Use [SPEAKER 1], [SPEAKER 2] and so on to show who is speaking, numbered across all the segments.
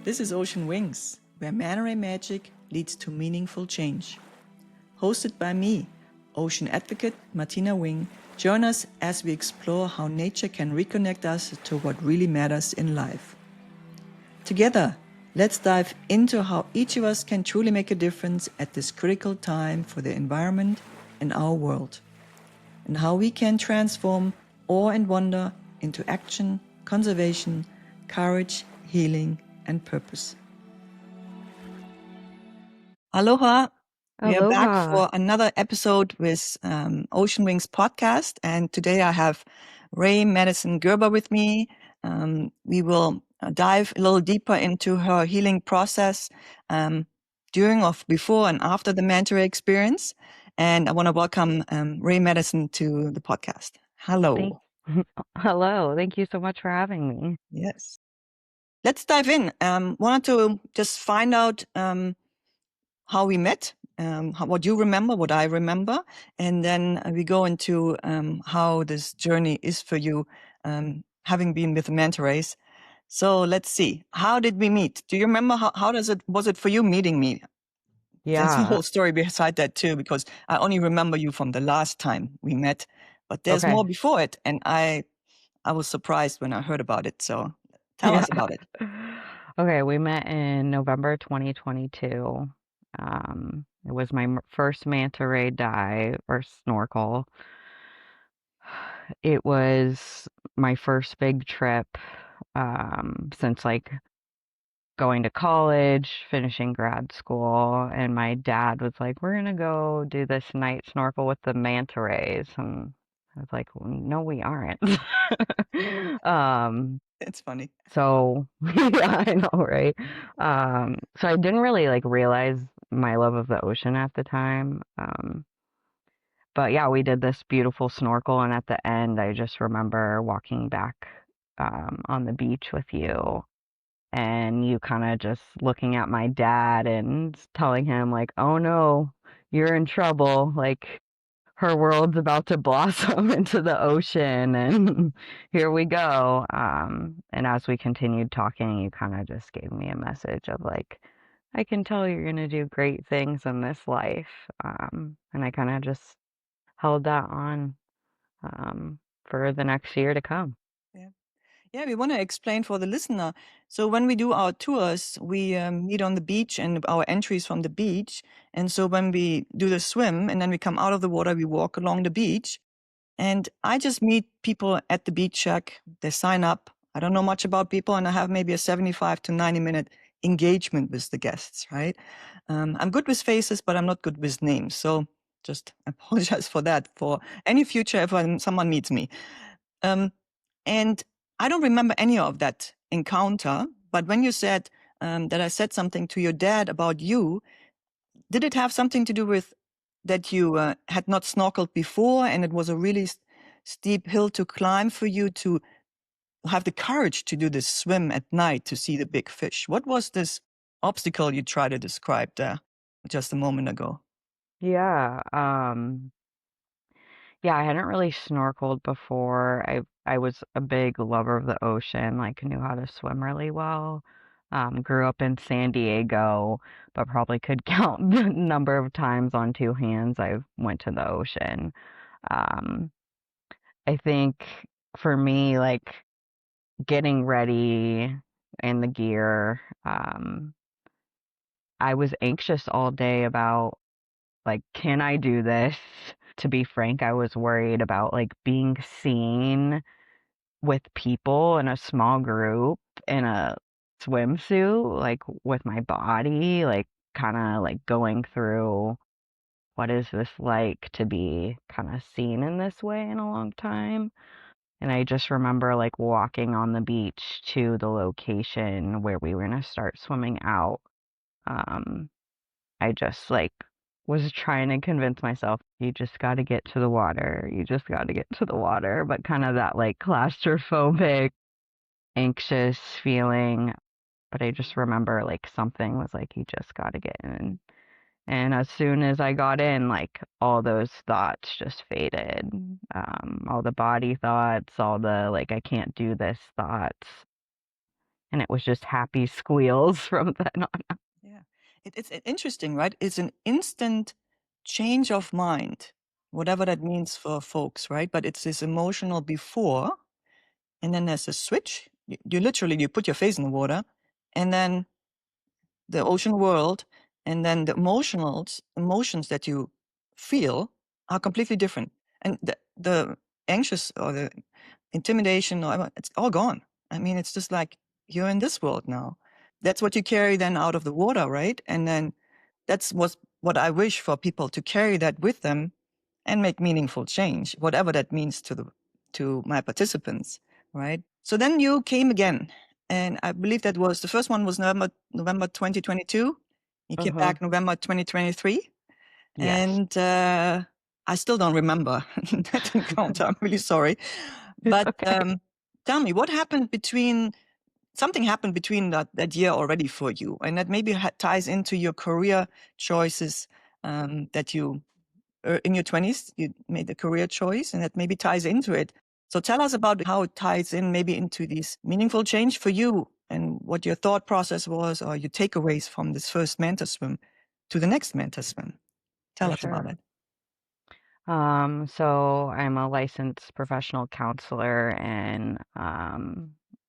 [SPEAKER 1] This is Ocean Wings, where manta magic leads to meaningful change. Hosted by me, ocean advocate Martina Wing, join us as we explore how nature can reconnect us to what really matters in life. Together, let's dive into how each of us can truly make a difference at this critical time for the environment and our world, and how we can transform awe and wonder into action, conservation, courage, healing, and purpose. Aloha! We are back
[SPEAKER 2] Aloha.
[SPEAKER 1] for another episode with Ocean Wings podcast, and today I have Rae Madison Gerber with me. We will dive a little deeper into her healing process during, before, and after the manta experience. And I want to welcome Rae Madison to the podcast.
[SPEAKER 2] Thank
[SPEAKER 1] Hello.
[SPEAKER 2] Hello. Thank you so much for having me.
[SPEAKER 1] Yes. Let's dive in. Wanted to just find out how we met, what you remember, what I remember, and then we go into how this journey is for you, having been with the manta race. So let's see. How did we meet? Do you remember how was it for you meeting me? There's a
[SPEAKER 2] Yeah.
[SPEAKER 1] whole story beside that too, because I only remember you from the last time we met, but there's more
[SPEAKER 2] Okay.
[SPEAKER 1] before it, and I was surprised when I heard about it. So tell
[SPEAKER 2] Yeah.
[SPEAKER 1] us about it.
[SPEAKER 2] Okay, we met in November 2022. It was my first manta ray dive or snorkel. It was my first big trip since like going to college, finishing grad school, and my dad was like, "We're gonna go do this night snorkel with the manta rays." And I was like, "Well, no, we aren't." um,
[SPEAKER 1] It's funny.
[SPEAKER 2] so yeah, I know, right? So I didn't really like realize my love of the ocean at the time. But yeah, we did this beautiful snorkel, and at the end, I just remember walking back on the beach with you and you kind of just looking at my dad and telling him like, "Oh no, you're in trouble. Like her world's about to blossom into the ocean and here we go." And as we continued talking, you kind of just gave me a message of like, "I can tell you're going to do great things in this life." And I kind of just held that on for the next year to come.
[SPEAKER 1] Yeah. Yeah, we want to explain for the listener. So when we do our tours, we meet on the beach and our entries from the beach. And so when we do the swim and then we come out of the water, we walk along the beach. And I just meet people at the beach shack. They sign up. I don't know much about people, and I have maybe a 75 to 90-minute engagement with the guests, right? I'm good with faces, but I'm not good with names. So just apologize for that for any future if someone meets me. And I don't remember any of that encounter, but when you said that I said something to your dad about you, did it have something to do with that you had not snorkeled before and it was a really steep hill to climb for you to have the courage to do this swim at night to see the big fish? What was this obstacle you tried to describe there just a moment ago?
[SPEAKER 2] Yeah. Yeah, I hadn't really snorkeled before. I was a big lover of the ocean, like knew how to swim really well. Grew up in San Diego, but probably could count the number of times on two hands I went to the ocean. Um, I think for me, like getting ready in the gear, I was anxious all day about like, can I do this? To be frank, I was worried about like being seen with people in a small group in a swimsuit, like with my body, like kind of like going through what is this like to be kind of seen in this way in a long time. And I just remember like walking on the beach to the location where we were going to start swimming out. Um, I just like was trying to convince myself, you just got to get to the water. You just got to get to the water. But kind of that like claustrophobic, anxious feeling. But I just remember like something was like, you just got to get in. And as soon as I got in, like all those thoughts just faded. All the body thoughts, all the like, I can't do this thoughts. and it was just happy squeals from then on.
[SPEAKER 1] Yeah. It's interesting, right? It's an instant change of mind, whatever that means for folks, right? But it's this emotional before, and then there's a switch. You literally, you put your face in the water, and then the ocean world, and then the emotions that you feel are completely different. And the anxious or the intimidation, or it's all gone. I mean, it's just like you're in this world now. That's what you carry then out of the water, right? And then that's what I wish for people, to carry that with them and make meaningful change, whatever that means to my participants, right? So then you came again, and I believe that was the first one was November 2022. You came
[SPEAKER 2] Uh-huh.
[SPEAKER 1] back November 2023,
[SPEAKER 2] Yes.
[SPEAKER 1] and I still don't remember that encounter. I'm really sorry,
[SPEAKER 2] It's
[SPEAKER 1] but
[SPEAKER 2] okay.
[SPEAKER 1] tell me what happened between. Something happened between that year already for you, and that maybe ties into your career choices, that you in your 20s you made a career choice, and that maybe ties into it. So tell us about how it ties in maybe into these meaningful change for you, and what your thought process was, or your takeaways from this first manta swim to the next manta swim. Tell
[SPEAKER 2] For
[SPEAKER 1] us about
[SPEAKER 2] sure.
[SPEAKER 1] it.
[SPEAKER 2] So I'm a licensed professional counselor, and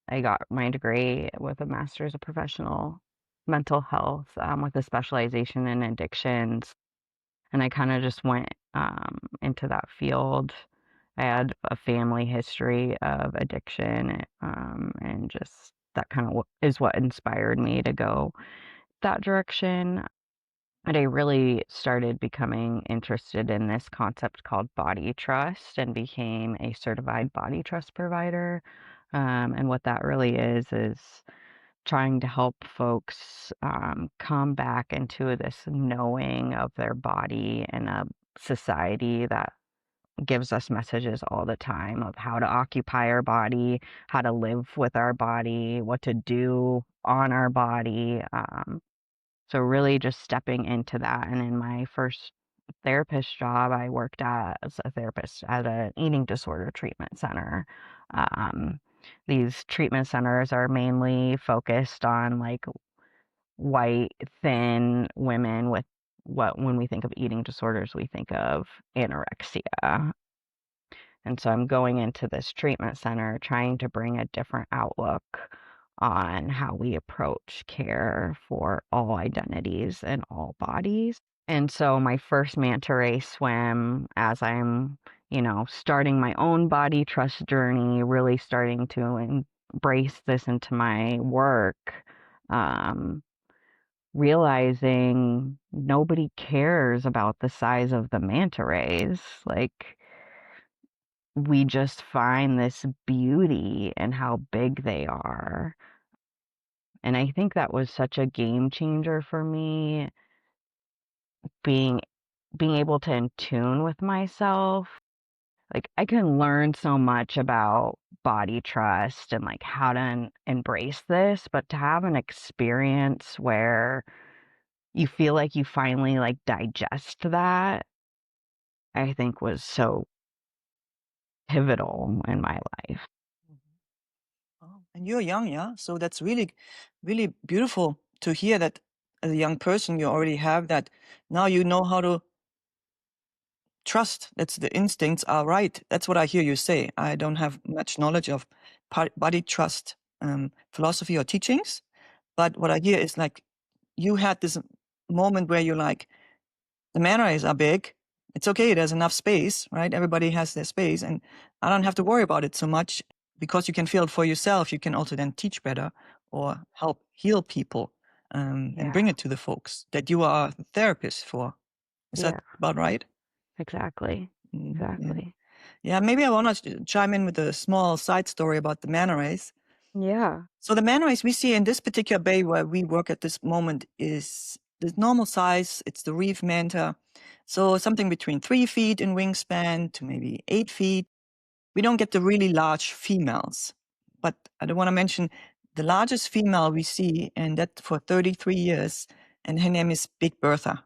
[SPEAKER 2] I got my degree with a master's of professional mental health, with a specialization in addictions. And I kind of just went into that field. I had a family history of addiction, and just that kind of is what inspired me to go that direction. And I really started becoming interested in this concept called body trust, and became a certified body trust provider. And what that really is trying to help folks come back into this knowing of their body in a society that gives us messages all the time of how to occupy our body, how to live with our body, what to do on our body. So really just stepping into that. And in my first therapist job, I worked as a therapist at an eating disorder treatment center. Um, these treatment centers are mainly focused on like white, thin women with what, when we think of eating disorders, we think of anorexia. And so I'm going into this treatment center trying to bring a different outlook on how we approach care for all identities and all bodies. And so my first manta ray swim, as I'm, starting my own body trust journey, really starting to embrace this into my work, um, realizing nobody cares about the size of the manta rays. Like, we just find this beauty in how big they are. And I think that was such a game changer for me, being able to in tune with myself. Like, I can learn so much about body trust and like how to embrace this, but to have an experience where you feel like you finally like digest that, I think was so pivotal in my life.
[SPEAKER 1] Mhm. Oh, and you're young, yeah? So that's really, really beautiful to hear that as a young person, you already have that. Now you know how to trust. That's the instincts are right. That's what I hear you say. I don't have much knowledge of body trust philosophy or teachings, but what I hear is like you had this moment where you're like, the man rays are big. It's okay. There's enough space, right? Everybody has their space, and I don't have to worry about it so much, because you can feel it for yourself. You can also then teach better or help heal people, and
[SPEAKER 2] Yeah.
[SPEAKER 1] bring it to the folks that you are a therapist for. Is that
[SPEAKER 2] Yeah,
[SPEAKER 1] about right?
[SPEAKER 2] exactly.
[SPEAKER 1] Yeah.
[SPEAKER 2] Exactly.
[SPEAKER 1] Yeah, maybe I want to chime in with a small side story about the manta rays.
[SPEAKER 2] Yeah.
[SPEAKER 1] So the manta rays we see in this particular bay where we work at this moment is the normal size. It's the reef manta. So something between 3 feet in wingspan to maybe 8 feet. We don't get the really large females, but I don't want to mention the largest female we see, and that for 33 years, and her name is Big Bertha.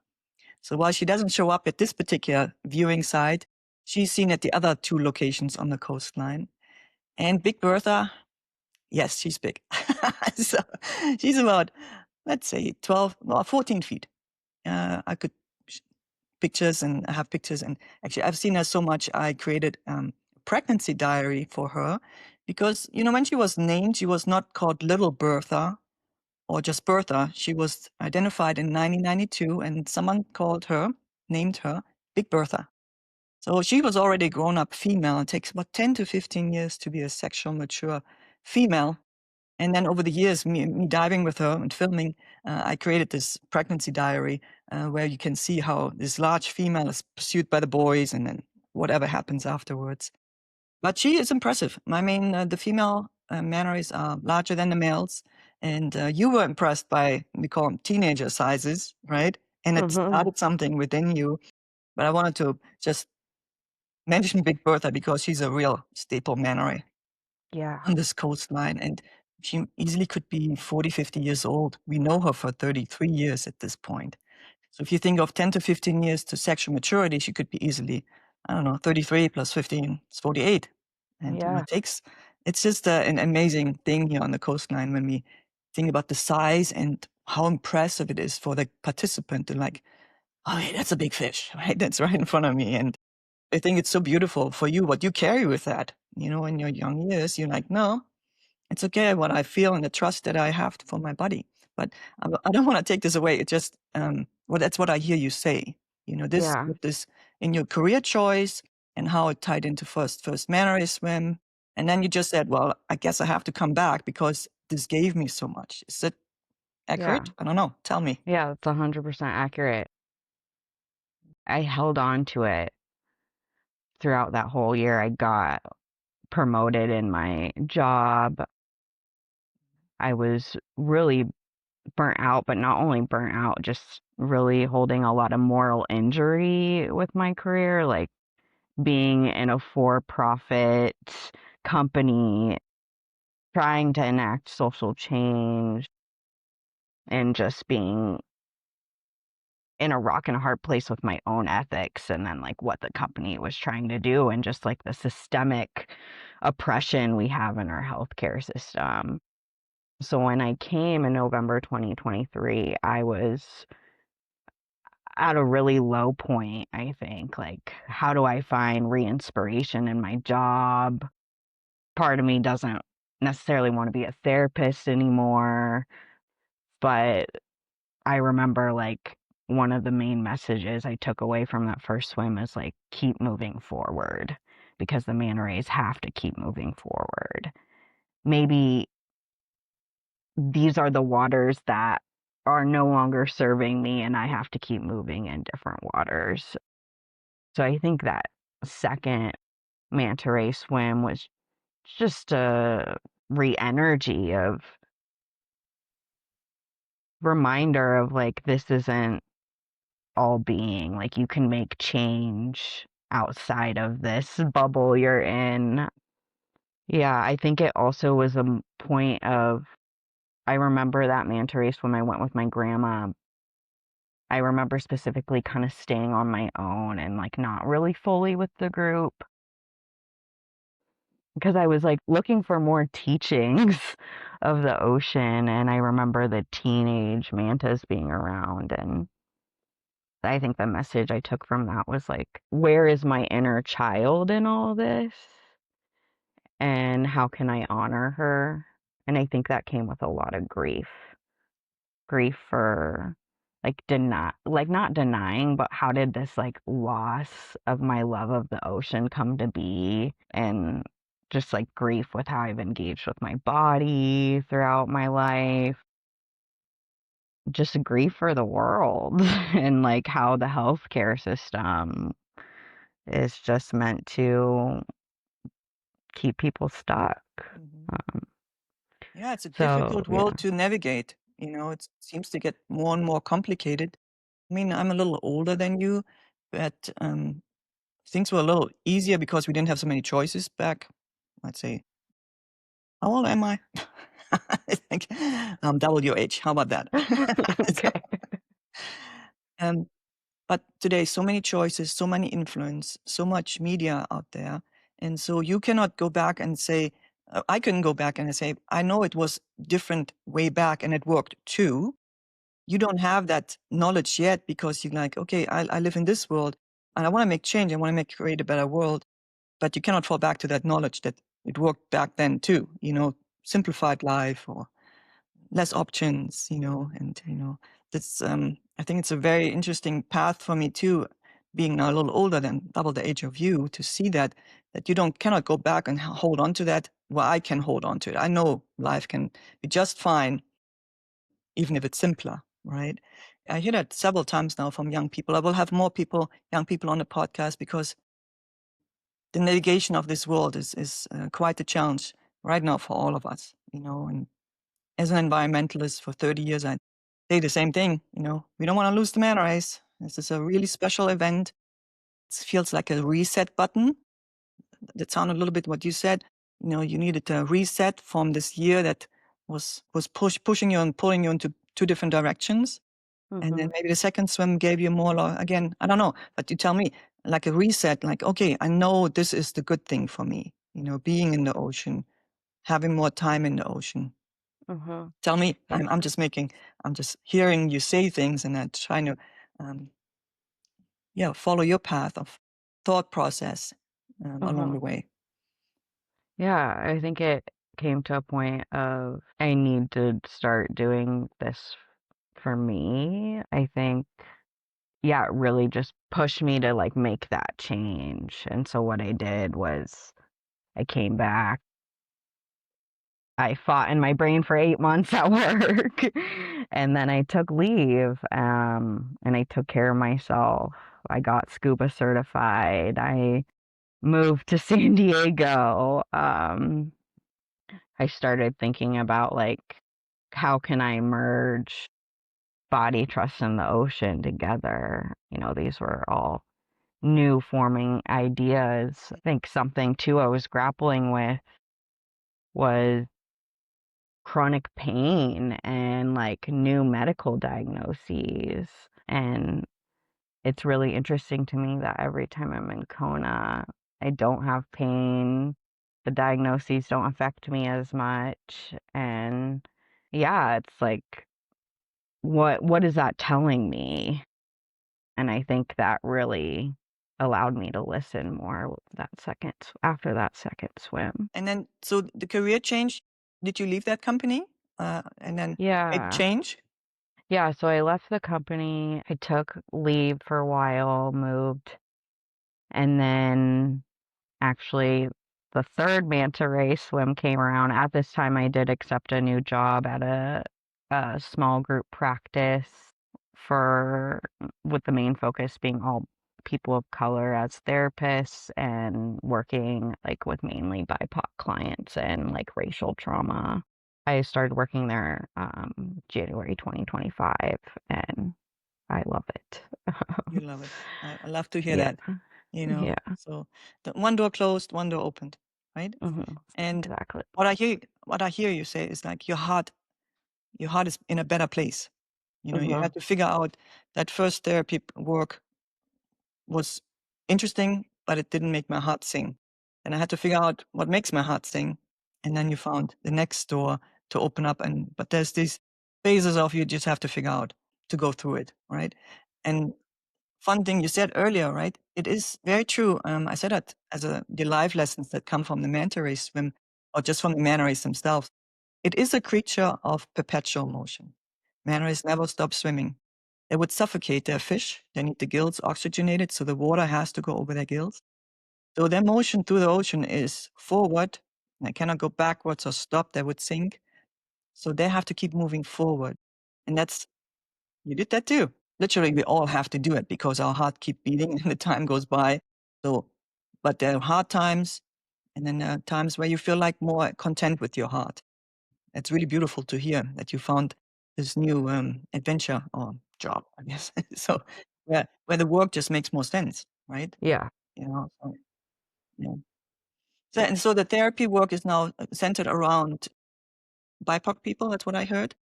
[SPEAKER 1] So while she doesn't show up at this particular viewing site, she's seen at the other two locations on the coastline. And Big Bertha Yes, she's big. So she's about, let's say, 12, well, 14 feet. I could pictures, and I have pictures. And actually, I've seen her so much. I created a pregnancy diary for her because, when she was named, she was not called Little Bertha or just Bertha. She was identified in 1992, and someone named her Big Bertha. So she was already a grown-up female. It takes about 10 to 15 years to be a sexual mature female. And then over the years, me diving with her and filming, I created this pregnancy diary where you can see how this large female is pursued by the boys and then whatever happens afterwards. But she is impressive. I mean, the female manta rays are larger than the males. And you were impressed by, we call them teenager sizes, right? And it
[SPEAKER 2] Mhm.
[SPEAKER 1] started something within you. But I wanted to just mention Big Bertha because she's a real staple manta ray
[SPEAKER 2] Yeah.
[SPEAKER 1] on this coastline, and she easily could be 40, 50 years old. We know her for 33 years at this point. So if you think of 10 to 15 years to sexual maturity, she could be easily, I don't know, 33 plus 15 is 48. And
[SPEAKER 2] Yeah.
[SPEAKER 1] it's just an amazing thing here on the coastline when we think about the size and how impressive it is for the participant to like, oh, hey, that's a big fish, right? That's right in front of me. And I think it's so beautiful for you, what you carry with that. In your young years, you're like, no, it's okay what I feel and the trust that I have for my body. But I don't want to take this away. It just, well, that's what I hear you say. This
[SPEAKER 2] Yeah.
[SPEAKER 1] with this in your career choice and how it tied into first Mannery swim. And then you just said, well, I guess I have to come back because this gave me so much. Is it
[SPEAKER 2] Yeah.
[SPEAKER 1] accurate? I don't know. Tell me.
[SPEAKER 2] Yeah, that's 100% accurate. I held on to it throughout that whole year. I got promoted in my job. I was really burnt out, but not only burnt out, just really holding a lot of moral injury with my career, like being in a for-profit company, trying to enact social change, and just being in a rock and a hard place with my own ethics and then like what the company was trying to do and just like the systemic oppression we have in our healthcare system. So when I came in November 2023, I was at a really low point, I think. Like, how do I find re-inspiration in my job? Part of me doesn't necessarily want to be a therapist anymore, but I remember like one of the main messages I took away from that first swim is like keep moving forward because the manta rays have to keep moving forward. Maybe these are the waters that are no longer serving me and I have to keep moving in different waters. So I think that second manta ray swim was just a re-energy of reminder of like this isn't all being. Like you can make change outside of this bubble you're in. Yeah, I think it also was a point of, I remember that manta race when I went with my grandma. I remember specifically kind of staying on my own and like not really fully with the group because I was like looking for more teachings of the ocean. And I remember the teenage mantas being around, and I think the message I took from that was like, where is my inner child in all this? And how can I honor her? And I think that came with a lot of grief. Grief for like not denying, but how did this like loss of my love of the ocean come to be? And just like grief with how I've engaged with my body throughout my life. Just grief for the world and like how the healthcare system is just meant to keep people stuck.
[SPEAKER 1] Mhm.
[SPEAKER 2] Um,
[SPEAKER 1] Yeah, it's a
[SPEAKER 2] so
[SPEAKER 1] difficult
[SPEAKER 2] yeah.
[SPEAKER 1] world to navigate. It seems to get more and more complicated. I mean, I'm a little older than you, but things were a little easier because we didn't have so many choices back. I'd say, how old am I? I think WH. How about that? So,
[SPEAKER 2] Okay.
[SPEAKER 1] um, but today, so many choices, so many influence, so much media out there, and so you cannot go back and say, I couldn't go back and I say, I know it was different way back and it worked too. You don't have that knowledge yet because you're like, okay, I live in this world and I want to make change. I want to create a better world, but you cannot fall back to that knowledge that it worked back then too, simplified life or less options, and, that's, I think it's a very interesting path for me too, being now a little older than double the age of you, to see that you cannot go back and hold on to that. Well, I can hold on to it. I know life can be just fine, even if it's simpler, right? I hear that several times now from young people. I will have more young people on the podcast because the navigation of this world is quite a challenge right now for all of us, and as an environmentalist for 30 years, I say the same thing. We don't want to lose the man race. This is a really special event. It feels like a reset button. That sounded a little bit what you said. You needed a reset from this year that was pushing you and pulling you into two different directions. And then
[SPEAKER 2] Mhm.
[SPEAKER 1] maybe the second swim gave you more, again, I don't know, but you tell me, like a reset, like, okay, I know this is the good thing for me, being in the ocean, having more time in the ocean.
[SPEAKER 2] Mhm.
[SPEAKER 1] Tell me,
[SPEAKER 2] Yeah.
[SPEAKER 1] I'm just hearing you say things and I'm trying to, um, yeah, follow your path of thought process along the
[SPEAKER 2] Mhm.
[SPEAKER 1] way.
[SPEAKER 2] Yeah, I think it came to a point of I need to start doing this for me. I think, yeah, it really just pushed me to like make that change. And so what I did was I came back. I fought in my brain for 8 months at work. And then I took leave, and I took care of myself. I got scuba certified. I moved to San Diego. I started thinking about like how can I merge body, trust, and the ocean together. These were all new forming ideas. I think something too I was grappling with was chronic pain and like new medical diagnoses. And it's really interesting to me that every time I'm in Kona, I don't have pain. The diagnoses don't affect me as much. And yeah, it's like, what is that telling me? And I think that really allowed me to listen more after that second swim.
[SPEAKER 1] And then, so the career change, did you leave that company and then make
[SPEAKER 2] Yeah.
[SPEAKER 1] change?
[SPEAKER 2] Yeah, so I left the company. I took leave for a while, moved, and then actually the third manta ray swim came around. At this time, I did accept a new job at a small group practice for with the main focus being all people of color as therapists and working like with mainly BIPOC clients and like racial trauma. I started working there January 2025 and I love it.
[SPEAKER 1] You love it. I love to hear
[SPEAKER 2] Yeah,
[SPEAKER 1] that,
[SPEAKER 2] yeah,
[SPEAKER 1] So the one door closed, one door opened, right? And
[SPEAKER 2] exactly.
[SPEAKER 1] what I hear you say is like your heart is in a better place. You
[SPEAKER 2] hmm
[SPEAKER 1] had to figure out that first therapy work was interesting, but it didn't make my heart sing. And I had to figure out what makes my heart sing. And then you found the next door to open up. But there's these phases of you just have to figure out to go through it, right? And fun thing you said earlier, right? It is very true. I said that as the life lessons that come from the manta ray swim, or just from the manta rays themselves. It is a creature of perpetual motion. Manta rays never stop swimming. They would suffocate their fish. They need the gills oxygenated, so the water has to go over their gills. So their motion through the ocean is forward. And they cannot go backwards or stop. They would sink. So they have to keep moving forward. And you did that too. Literally, we all have to do it because our heart keep beating and the time goes by. So, but there are hard times and then there are times where you feel like more content with your heart. It's really beautiful to hear that you found this new adventure or job, I guess. So, where the work just makes more sense, right?
[SPEAKER 2] Yeah,
[SPEAKER 1] So, yeah. So the therapy work is now centered around BIPOC people. That's what I heard.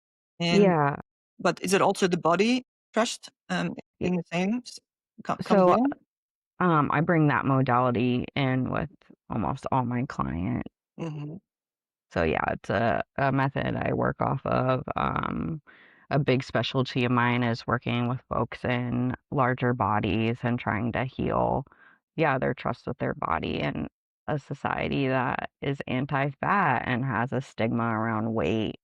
[SPEAKER 1] And
[SPEAKER 2] yeah.
[SPEAKER 1] but is it also the body trust
[SPEAKER 2] Y-
[SPEAKER 1] in the same comes
[SPEAKER 2] So,
[SPEAKER 1] in?
[SPEAKER 2] I bring that modality in with almost all my clients.
[SPEAKER 1] Hmm.
[SPEAKER 2] So yeah, it's a method I work off of. A big specialty of mine is working with folks in larger bodies and trying to heal, yeah, their trust with their body in a society that is anti-fat and has a stigma around weight.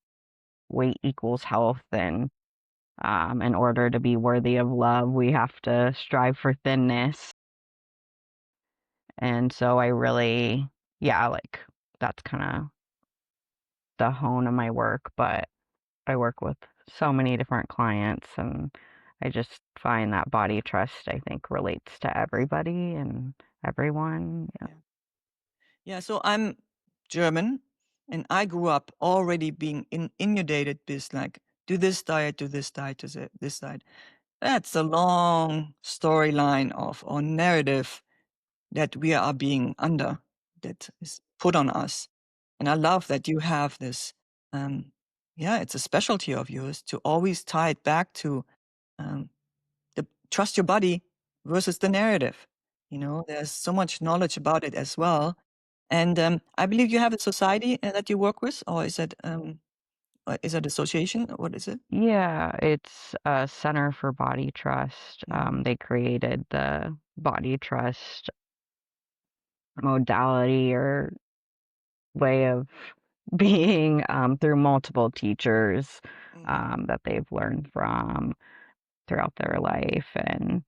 [SPEAKER 2] Weight equals health, and in order to be worthy of love, we have to strive for thinness. And so I really, yeah, like that's kind of the hone of my work, but I work with so many different clients, and I just find that body trust, I think, relates to everybody and everyone. Yeah.
[SPEAKER 1] Yeah. Yeah. So I'm German, and I grew up already being inundated with like, do this diet, do this diet, this diet. That's a long storyline of or narrative that we are being under, that is put on us. And I love that you have this. Um, yeah, it's a specialty of yours to always tie it back to um, the trust your body versus the narrative. You know, there's so much knowledge about it as well. And I believe you have a society that you work with, or is it association? What is it?
[SPEAKER 2] Yeah, it's a Center for Body Trust.
[SPEAKER 1] Mm,
[SPEAKER 2] They created the body trust modality or way of being through multiple teachers
[SPEAKER 1] mm,
[SPEAKER 2] that they've learned from throughout their life. And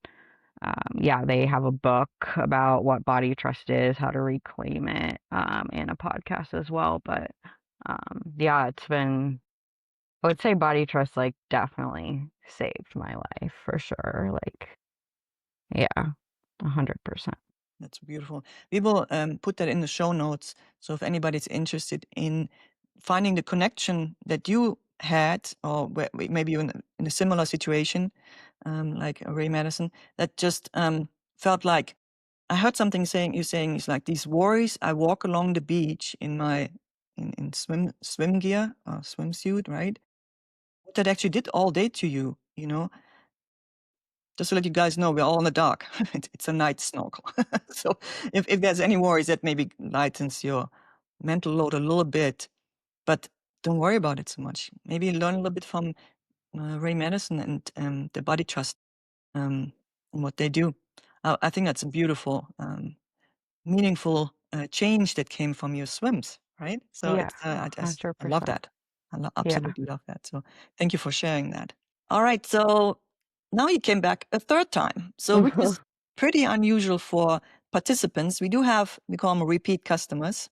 [SPEAKER 2] yeah, they have a book about what body trust is, how to reclaim it, and a podcast as well. But yeah, it's been, I would say body trust like definitely saved my life for sure. Like, yeah, 100%.
[SPEAKER 1] that's beautiful. We will put that in the show notes. So if anybody's interested in finding the connection that you had, or maybe you're in a similar situation, like Rae Madison, that just felt like I heard something saying you saying it's like these worries. I walk along the beach in my in swim gear or swimsuit, right? What that actually did all day to you, you know. Just to let you guys know, we're all in the dark. It's a night snorkel. So if there's any worries, that maybe lightens your mental load a little bit, but don't worry about it so much. Maybe learn a little bit from Rae Madison and the body trust and what they do. I think that's a beautiful, meaningful change that came from your swims, right? So
[SPEAKER 2] Yeah,
[SPEAKER 1] it's I love
[SPEAKER 2] 100%.
[SPEAKER 1] that.
[SPEAKER 2] Yeah.
[SPEAKER 1] Absolutely love that. So thank you for sharing that. All right. So now you came back a third time. So which is pretty unusual for participants. We do have, we call them repeat customers.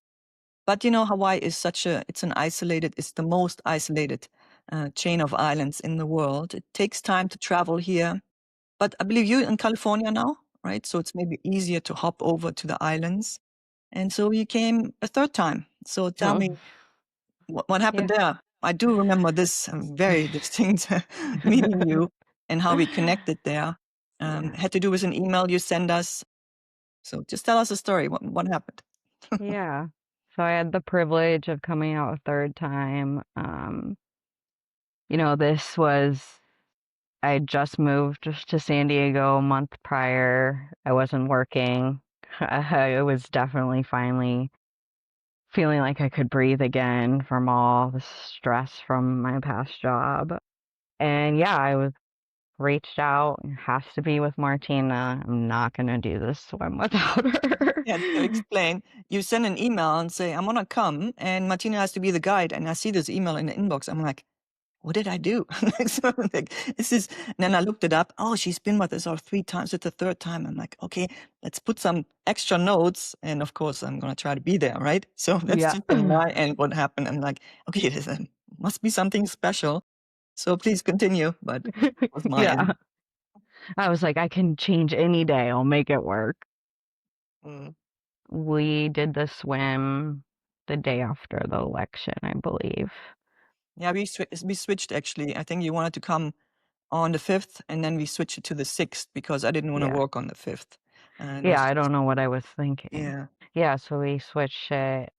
[SPEAKER 1] But you know, Hawaii is it's the most isolated chain of islands in the world. It takes time to travel here. But I believe you're in California now, right? So it's maybe easier to hop over to the islands. And so you came a third time. So tell me what happened
[SPEAKER 2] Yeah.
[SPEAKER 1] there. I do remember this very distinct meeting you and how we connected there.
[SPEAKER 2] Yeah.
[SPEAKER 1] Had to do with an email you send us. So just tell us a story. What happened?
[SPEAKER 2] Yeah. So I had the privilege of coming out a third time. This was, I had just moved to San Diego a month prior. I wasn't working. I was definitely finally feeling like I could breathe again from all the stress from my past job. And yeah, I was reached out. It has to be with Martina. I'm not gonna do this swim without her.
[SPEAKER 1] Yeah, to explain, you send an email and say, I'm gonna come, and Martina has to be the guide. And I see this email in the inbox. I'm like, what did I do? So, like, this is, and then I looked it up. Oh, she's been with us all three times. It's the third time. I'm like, okay, let's put some extra notes. And of course, I'm going to try to be there, right? So that's
[SPEAKER 2] Yeah.
[SPEAKER 1] just on my end what happened. I'm like, okay, this must be something special. So please continue. But that was my
[SPEAKER 2] Yeah.
[SPEAKER 1] end.
[SPEAKER 2] I was like, I can change any day. I'll make it work.
[SPEAKER 1] Mm.
[SPEAKER 2] We did the swim the day after the election, I believe.
[SPEAKER 1] Yeah, we switched actually. I think you wanted to come on the 5th, and then we switched it to the 6th because I didn't want to
[SPEAKER 2] Yeah.
[SPEAKER 1] work on the 5th. And it
[SPEAKER 2] Yeah,
[SPEAKER 1] was
[SPEAKER 2] I
[SPEAKER 1] just,
[SPEAKER 2] don't know what I was thinking.
[SPEAKER 1] yeah.
[SPEAKER 2] Yeah, so we switched it,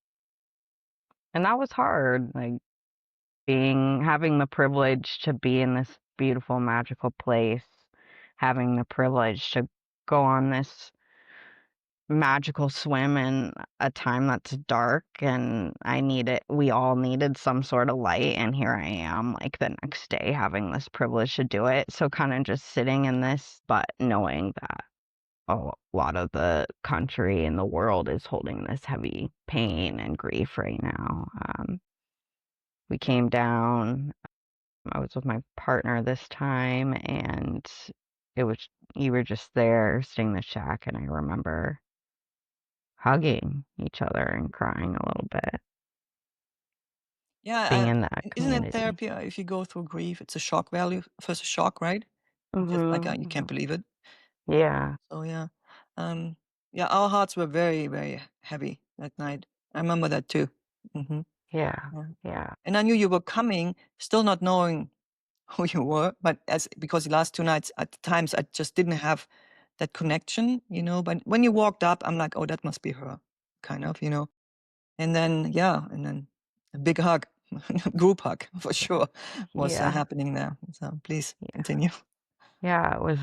[SPEAKER 2] and that was hard. Like having the privilege to be in this beautiful, magical place, having the privilege to go on this magical swim in a time that's dark, and we all needed some sort of light, and here I am like the next day having this privilege to do it. So kind of just sitting in this, but knowing that a lot of the country and the world is holding this heavy pain and grief right now. We came down. I was with my partner this time, and it was you were just there sitting in the shack, and I remember hugging each other and crying a little bit, being
[SPEAKER 1] Yeah,
[SPEAKER 2] in that
[SPEAKER 1] isn't it
[SPEAKER 2] community.
[SPEAKER 1] therapy? If you go through grief, it's a shock value. First, a shock, right? Just like
[SPEAKER 2] Mhm.
[SPEAKER 1] you can't believe it.
[SPEAKER 2] Yeah.
[SPEAKER 1] So yeah, um, yeah, our hearts were very, very heavy that night. I remember that too. Hmm.
[SPEAKER 2] Yeah.
[SPEAKER 1] Yeah.
[SPEAKER 2] Yeah.
[SPEAKER 1] And I knew you were coming, still not knowing who you were, but as because the last 2 nights at the times I just didn't have that connection, you know. But when you walked up, I'm like, oh, that must be her, kind of, you know. And then yeah, and then a big hug, group hug for sure was
[SPEAKER 2] Yeah.
[SPEAKER 1] happening there. So please
[SPEAKER 2] Yeah.
[SPEAKER 1] continue.
[SPEAKER 2] Yeah. It was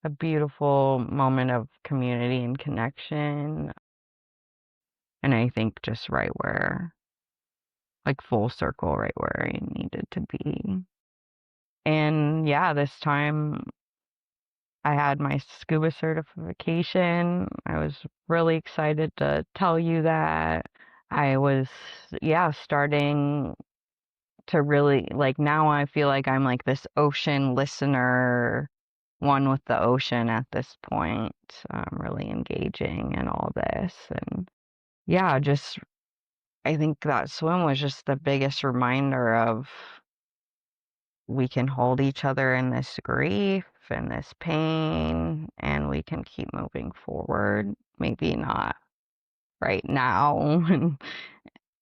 [SPEAKER 2] a beautiful moment of community and connection. And I think just right where, like full circle, right where I needed to be. And yeah, this time I had my scuba certification. I was really excited to tell you that. I was, yeah, starting to really, like, now I feel like I'm like this ocean listener, one with the ocean at this point. Really engaging in all this. And yeah, just, I think that swim was just the biggest reminder of we can hold each other in this grief and this pain, and we can keep moving forward. Maybe not right now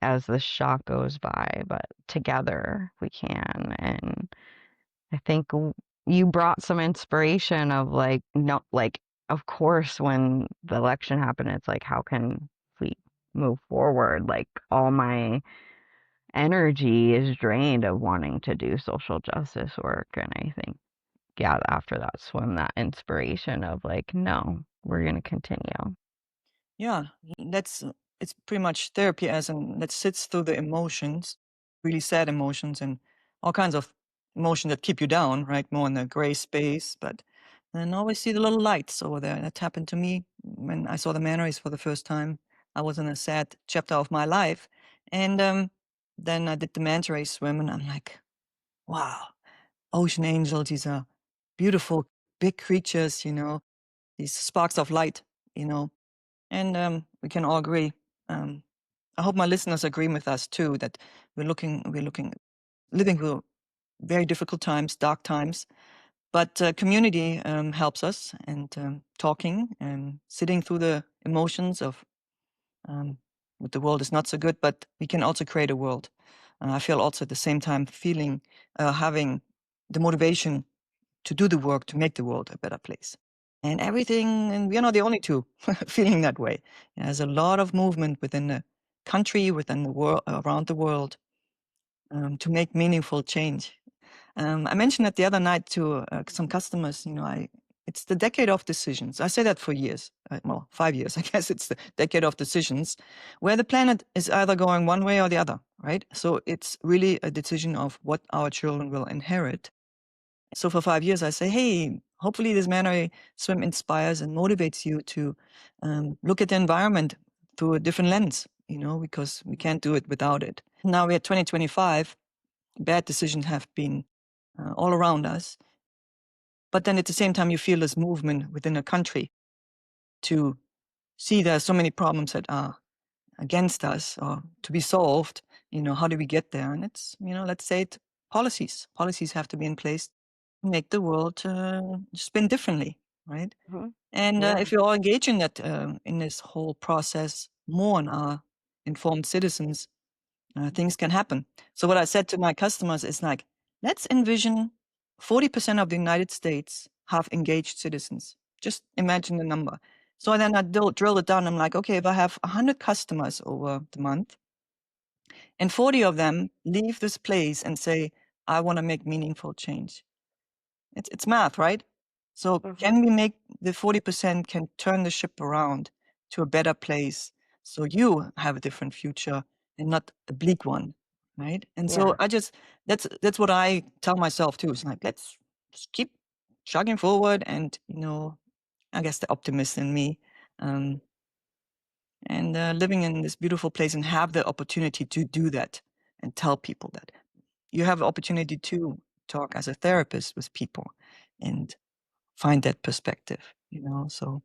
[SPEAKER 2] as the shock goes by, but together we can. And I think you brought some inspiration of like, no, like, of course, when the election happened, it's like, how can we move forward? Like, all my energy is drained of wanting to do social justice work. And I think, yeah, after that swim, that inspiration of like, no, we're going to continue.
[SPEAKER 1] Yeah, that's it's pretty much therapy as in that sits through the emotions, really sad emotions and all kinds of emotions that keep you down, right? More in the gray space, but then always see the little lights over there. That happened to me when I saw the man rays for the first time. I was in a sad chapter of my life, and then I did the manta ray swim, and I'm like, wow, ocean angels. These are beautiful, big creatures, you know, these sparks of light, you know, and we can all agree. Um, I hope my listeners agree with us too that we're looking, living through very difficult times, dark times. But community helps us, and talking and sitting through the emotions of um, what the world is not so good. But we can also create a world. I feel also at the same time feeling, having the motivation to do the work to make the world a better place. And everything, and we're not the only two feeling that way. There's a lot of movement within the country, within the world, around the world, to make meaningful change. I mentioned it the other night to some customers. You know, it's the decade of decisions. I say that for years, well, 5 years. I guess it's the decade of decisions, where the planet is either going one way or the other, right? So it's really a decision of what our children will inherit. So for 5 years, I say, hey, hopefully this Mannery swim inspires and motivates you to look at the environment through a different lens, you know, because we can't do it without it. Now we're at 2025. Bad decisions have been all around us. But then at the same time, you feel this movement within a country to see there are so many problems that are against us or to be solved. You know, how do we get there? And it's, you know, let's say it, policies. Policies have to be in place to make the world spin differently, right?
[SPEAKER 2] Hmm.
[SPEAKER 1] And
[SPEAKER 2] Yeah.
[SPEAKER 1] if we all engage in that, in this whole process more and are informed citizens, things can happen. So what I said to my customers is like, let's envision 40% of the United States have engaged citizens. Just imagine the number. So then I drill it down. I'm like, okay, if I have 100 customers over the month and 40 of them leave this place and say, I want to make meaningful change. It's math, right? So
[SPEAKER 2] Hmm.
[SPEAKER 1] can we make the 40% can turn the ship around to a better place so you have a different future and not a bleak one, right? And so
[SPEAKER 2] Yeah.
[SPEAKER 1] I just that's what I tell myself too. It's like let's just keep chugging forward, and I guess the optimist in me, um, and living in this beautiful place and have the opportunity to do that and tell people that you have the opportunity to talk as a therapist with people and find that perspective. So,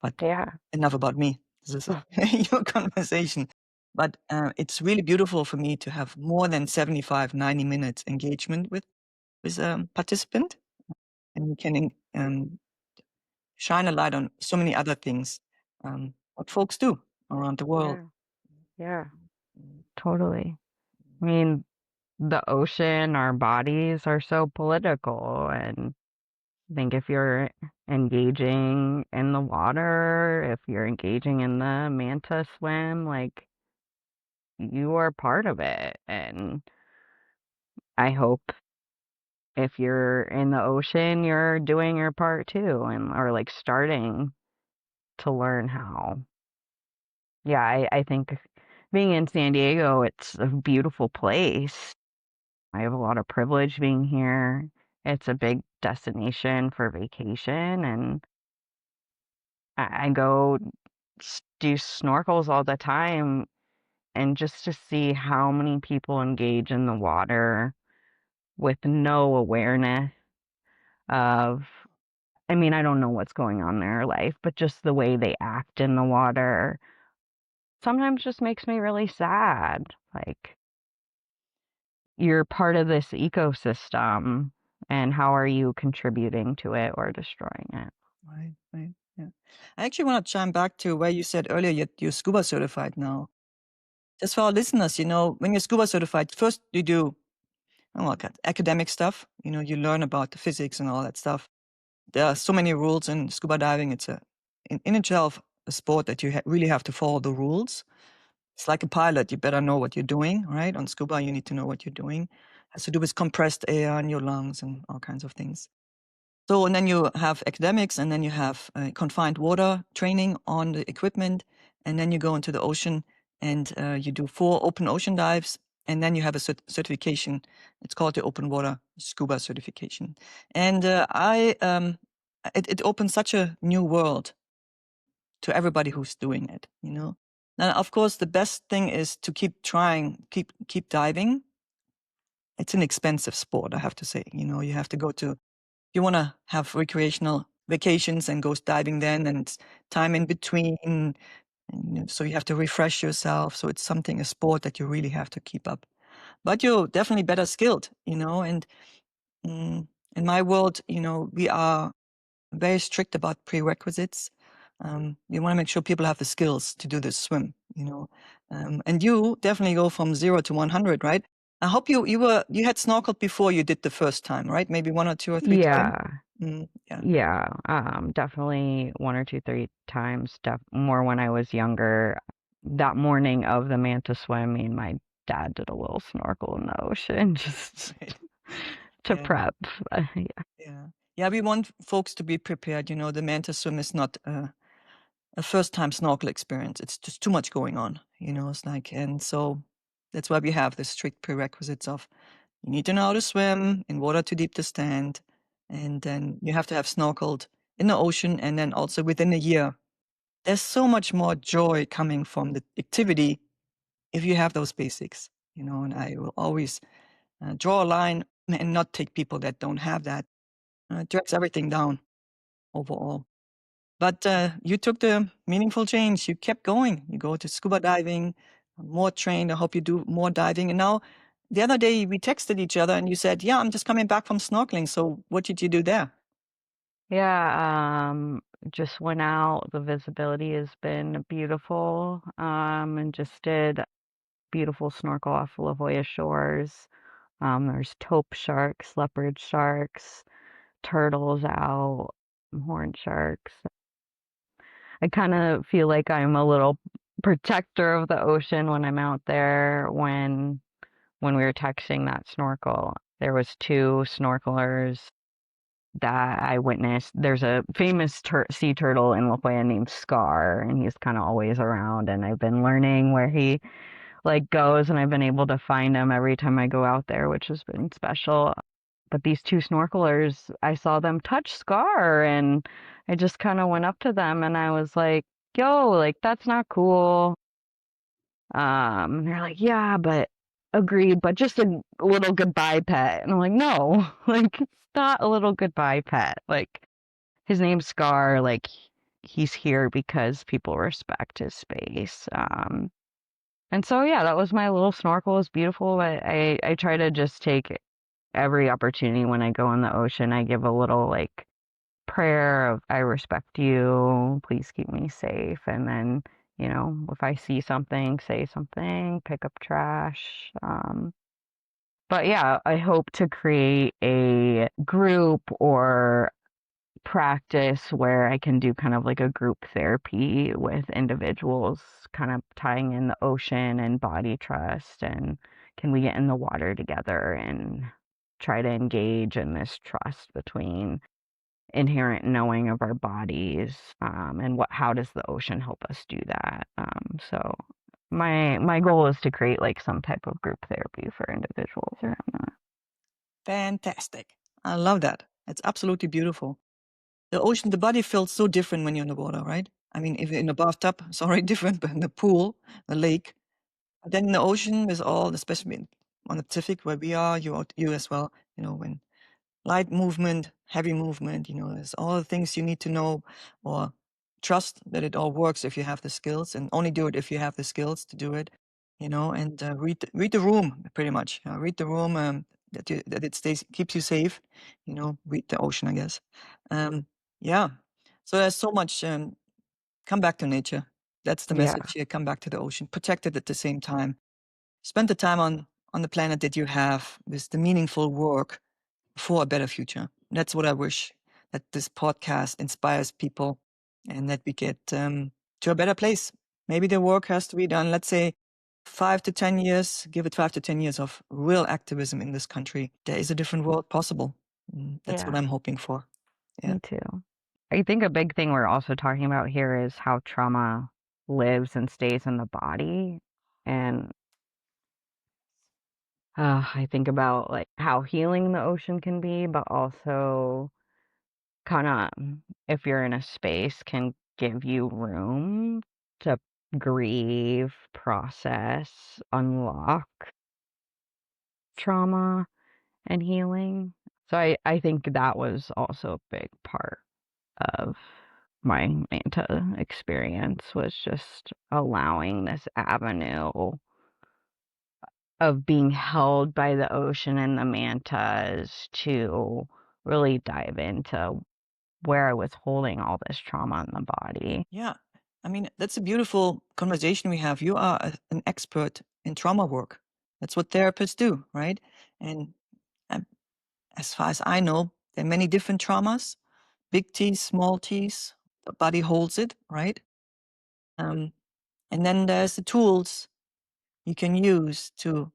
[SPEAKER 1] but
[SPEAKER 2] Yeah.
[SPEAKER 1] enough about me. This is your conversation. But it's really beautiful for me to have more than 75, 90 minutes engagement with a participant, and you can shine a light on so many other things, what folks do around the world.
[SPEAKER 2] Yeah. Yeah. Totally. I mean, the ocean, our bodies are so political, and I think if you're engaging in the water, if you're engaging in the manta swim, like you are part of it. And I hope if you're in the ocean, you're doing your part too, and or like starting to learn how. Yeah, I think being in San Diego, it's a beautiful place. I have a lot of privilege being here. It's a big destination for vacation, and I go do snorkels all the time, and just to see how many people engage in the water with no awareness of, I mean, I don't know what's going on in their life, but just the way they act in the water sometimes just makes me really sad. Like, you're part of this ecosystem, and how are you contributing to it or destroying it?
[SPEAKER 1] Right, right, yeah. I actually want to chime back to where you said earlier you're scuba certified now. Just for our listeners, when you're scuba certified, first you do like academic stuff. You learn about the physics and all that stuff. There are so many rules in scuba diving. It's in itself a sport that you really have to follow the rules. It's like a pilot. You better know what you're doing, right? On scuba, you need to know what you're doing. Has to do with compressed air in your lungs and all kinds of things. So, and then you have academics, and then you have confined water training on the equipment, and then you go into the ocean, and you do 4 open ocean dives, and then you have a certification. It's called the open water scuba certification. And it opens such a new world to everybody who's doing it. Now, of course, the best thing is to keep trying, keep diving. It's an expensive sport, I have to say. You have to go to, you want to have recreational vacations and go diving then, and it's time in between, and, so you have to refresh yourself. So it's a sport that you really have to keep up. But you're definitely better skilled, and mm, in my world, we are very strict about prerequisites. We want to make sure people have the skills to do this swim, and you definitely go from 0 to 100, right? I hope you had snorkeled before you did the first time, right? Maybe 1 or 2 or 3 times.
[SPEAKER 2] Yeah.
[SPEAKER 1] Yeah.
[SPEAKER 2] Yeah, definitely one or two, three times, more when I was younger. That morning of the manta swim, me and my dad did a little snorkel in the ocean just
[SPEAKER 1] Right.
[SPEAKER 2] to
[SPEAKER 1] Yeah.
[SPEAKER 2] prep. Yeah.
[SPEAKER 1] Yeah. Yeah. We want folks to be prepared. The manta swim is not a first time snorkel experience. It's just too much going on. It's like, and so that's why we have the strict prerequisites of you need to know how to swim in water too deep to stand. And then you have to have snorkeled in the ocean. And then also within a year, there's so much more joy coming from the activity if you have those basics, and I will always draw a line and not take people that don't have that. It drags everything down overall. But you took the meaningful change. You kept going. You go to scuba diving, more trained. I hope you do more diving. And now, the other day we texted each other, and you said, "Yeah, I'm just coming back from snorkeling." So, what did you do there?
[SPEAKER 2] Yeah, just went out. The visibility has been beautiful. And just did beautiful snorkel off La Jolla shores. There's taupe sharks, leopard sharks, turtles out, horned sharks. I kind of feel like I'm a little protector of the ocean when I'm out there. When we were texting that snorkel, there was 2 snorkelers that I witnessed. There's a famous sea turtle in La Jolla named Scar, and he's kind of always around. And I've been learning where he like goes, and I've been able to find him every time I go out there, which has been special. But these two snorkelers, I saw them touch Scar, and I just kind of went up to them, and I was like, "Yo, like that's not cool." They're like, "Yeah, but agreed, but just a little goodbye pet." And I'm like, "No, like it's not a little goodbye pet. Like his name's Scar. Like he's here because people respect his space." And so yeah, that was my little snorkel. It was beautiful. I try to just take every opportunity when I go in the ocean. I give a little like prayer of I respect you, please keep me safe. And then, if I see something, say something, pick up trash. But yeah, I hope to create a group or practice where I can do kind of like a group therapy with individuals, kind of tying in the ocean and body trust, and can we get in the water together and try to engage in this trust between inherent knowing of our bodies, and how does the ocean help us do that. So my goal is to create like some type of group therapy for individuals around that.
[SPEAKER 1] Fantastic. I love that. It's absolutely beautiful. The ocean, the body feels so different when you're in the water, right? I mean, if you're in a bathtub, it's already different, but in the pool, the lake, but then in the ocean with all, especially on the Pacific where we are, you as well, when light movement, heavy movement, there's all the things you need to know or trust that it all works if you have the skills, and only do it if you have the skills to do it, and read the room pretty much. Read the room, that it keeps you safe, read the ocean, I guess. Yeah. So there's so much, come back to nature. That's the
[SPEAKER 2] Yeah,
[SPEAKER 1] message here. Come back to the ocean, protect it at the same time. Spend the time on the planet that you have with the meaningful work for a better future. That's what I wish, that this podcast inspires people and that we get to a better place. Maybe the work has to be done, let's say 5 to 10 years, give it 5 to 10 years of real activism in this country. There is a different world possible. That's what
[SPEAKER 2] yeah,
[SPEAKER 1] I'm hoping for. Yeah.
[SPEAKER 2] me too. I think a big thing we're also talking about here is how trauma lives and stays in the body. And I think about like how healing the ocean can be, but also kind of if you're in a space can give you room to grieve, process, unlock trauma and healing. So I think that was also a big part of my manta experience, was just allowing this avenue of being held by the ocean and the mantas to really dive into where I was holding all this trauma in the body.
[SPEAKER 1] Yeah. I mean, that's a beautiful conversation we have. You are an expert in trauma work. That's what therapists do, right? And um, as far as I know, there are many different traumas, big T's, small T's. The body holds it, right? Um, and then there's the tools you can use to,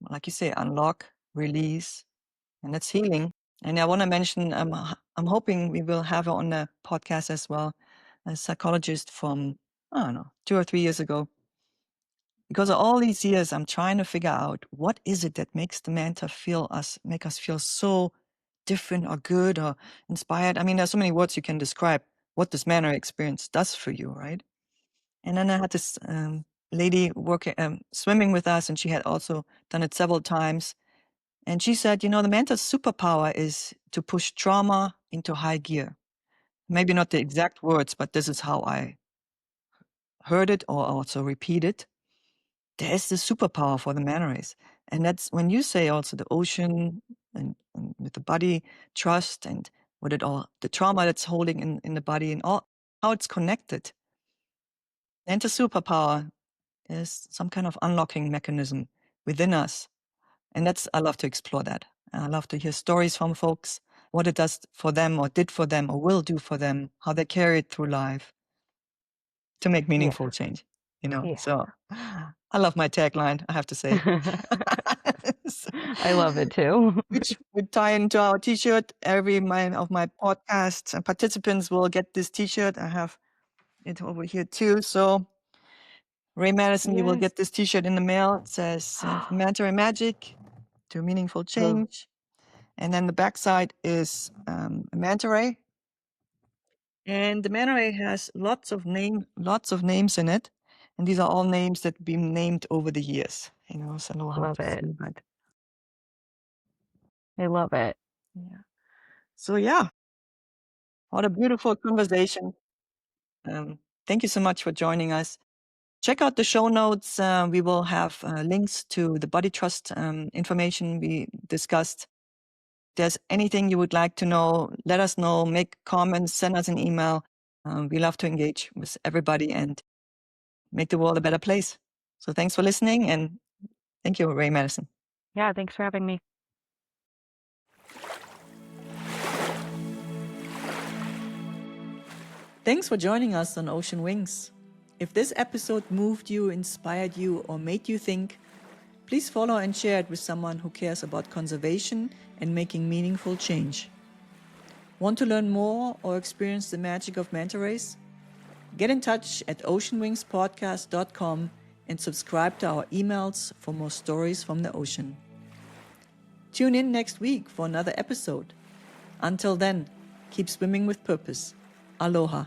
[SPEAKER 1] like you say, unlock, release, and that's healing. And I want to mention, I'm hoping we will have on the podcast as well a psychologist from, I don't know, 2 or 3 years ago. Because of all these years, I'm trying to figure out what is it that makes the manta make us feel so different or good or inspired. I mean, there's so many words you can describe what this manner experience does for you, right? And then I had this lady working, swimming with us, and she had also done it several times. And she said, the manta's superpower is to push trauma into high gear. Maybe not the exact words, but this is how I heard it or also repeat it. There's the superpower for the manta rays. And that's when you say also the ocean and with the body trust and what it all, the trauma that's holding in the body and all, how it's connected. And the superpower is some kind of unlocking mechanism within us. And I love to explore that. I love to hear stories from folks, what it does for them or did for them or will do for them, how they carry it through life to make
[SPEAKER 2] Yeah.
[SPEAKER 1] meaningful change,
[SPEAKER 2] Yeah.
[SPEAKER 1] So I love my tagline, I have to say.
[SPEAKER 2] I love it too.
[SPEAKER 1] Which would tie into our t-shirt. Every of my podcast participants will get this t-shirt. I have it over here too. So Rae Madison, you will
[SPEAKER 2] Yes.
[SPEAKER 1] get this t-shirt in the mail. It says Manta Rae Magic to Meaningful Change. And then the backside is a manta ray. And the manta ray has lots of names in it. And these are all names that have been named over the years. So I know how
[SPEAKER 2] Love
[SPEAKER 1] to
[SPEAKER 2] it.
[SPEAKER 1] say that.
[SPEAKER 2] I love it.
[SPEAKER 1] Yeah. So yeah, what a beautiful conversation. Thank you so much for joining us. Check out the show notes. We will have links to the body trust information we discussed. If there's anything you would like to know, let us know, make comments, send us an email. We love to engage with everybody and make the world a better place. So thanks for listening, and thank you, Rae Madison.
[SPEAKER 2] Yeah, thanks for having me.
[SPEAKER 1] Thanks for joining us on Ocean Wings. If this episode moved you, inspired you, or made you think, please follow and share it with someone who cares about conservation and making meaningful change. Want to learn more or experience the magic of manta rays? Get in touch at oceanwingspodcast.com and subscribe to our emails for more stories from the ocean. Tune in next week for another episode. Until then, keep swimming with purpose. Aloha.